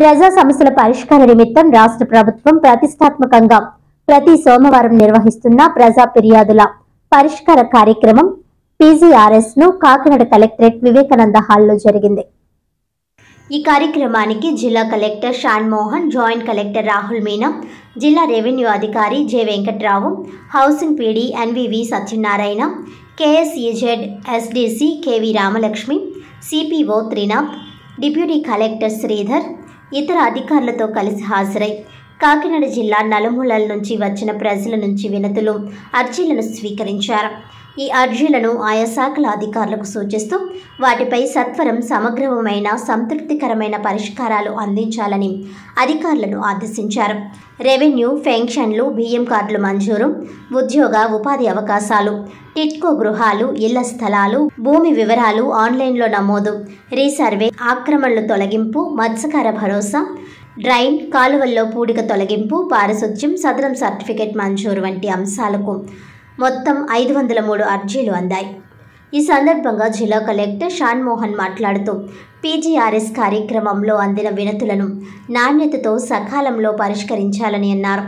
ప్రజా సమస్యల పరిష్కార నిమిత్తం రాష్ట్ర ప్రభుత్వం ప్రతిష్టాత్మకంగా ప్రతి సోమవారం నిర్వహిస్తున్న ప్రజా ఫిర్యాదుల పరిష్కార కార్యక్రమం పీజీఆర్ఎస్ ను కాకినాడ కలెక్టరేట్ వివేకానంద హాల్లో జరిగింది. ఈ కార్యక్రమానికి జిల్లా collector Shan Mohan, joint collector Rahul Meena, జిల్లా రెవెన్యూ అధికారి J Venkatrao, housing PD NVV Satyanarayana, KSEZ SDC KV Ramalakshmi, CPO Trinath, deputy collector Sridhar ఇతర అధికారులతో కలిసి హాజరై కాకినాడ జిల్లా నలుమూలల నుంచి వచ్చిన ప్రజల నుంచి వినతులు, అర్జీలను స్వీకరించారు. ఈ అర్జీలను ఆయా శాఖల అధికారులకు సూచిస్తూ వాటిపై సత్వరం సమగ్రమైన సంతృప్తికరమైన పరిష్కారాలు అందించాలని అధికారులను ఆదేశించారు. రెవెన్యూ, పెన్షన్లు, బియ్యం కార్డులు మంజూరు, ఉద్యోగ ఉపాధి అవకాశాలు, టిట్కో గృహాలు, ఇళ్ల స్థలాలు, భూమి వివరాలు ఆన్లైన్లో నమోదు, రీసర్వే, ఆక్రమణలు తొలగింపు, మత్స్యకార భరోసా, డ్రైన్, కాలువల్లో పూడిక తొలగింపు, పారిశుధ్యం, సదరం సర్టిఫికేట్ మంజూరు వంటి అంశాలకు మొత్తం 503 అర్జీలు అందాయి. ఈ సందర్భంగా జిల్లా కలెక్టర్ షాన్ మోహన్ మాట్లాడుతూ పీజీఆర్ఎస్ కార్యక్రమంలో అందిన వినతులను నాణ్యతతో సకాలంలో పరిష్కరించాలని అన్నారు.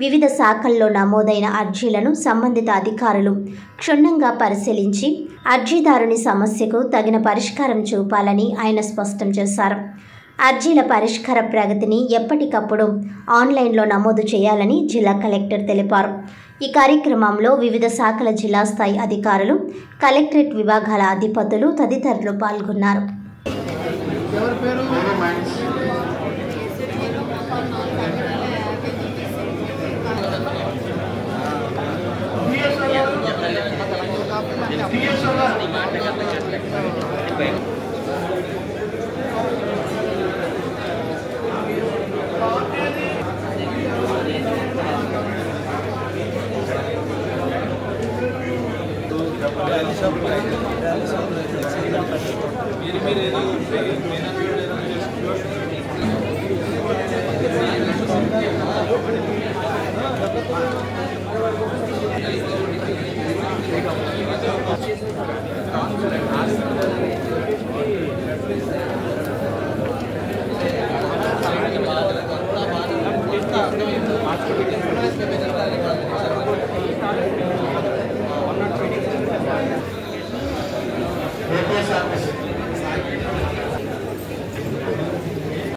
వివిధ శాఖల్లో నమోదైన అర్జీలను సంబంధిత అధికారులు క్షుణ్ణంగా పరిశీలించి అర్జీదారుని సమస్యకు తగిన పరిష్కారం చూపాలని ఆయన స్పష్టం చేశారు. అర్జీల పరిష్కార ప్రగతిని ఎప్పటికప్పుడు ఆన్లైన్లో నమోదు చేయాలని జిల్లా కలెక్టర్ తెలిపారు. ఈ కార్యక్రమంలో వివిధ శాఖల జిల్లా స్థాయి అధికారులు, కలెక్టరేట్ విభాగాల అధిపతులు తదితరులు పాల్గొన్నారు. Gracias.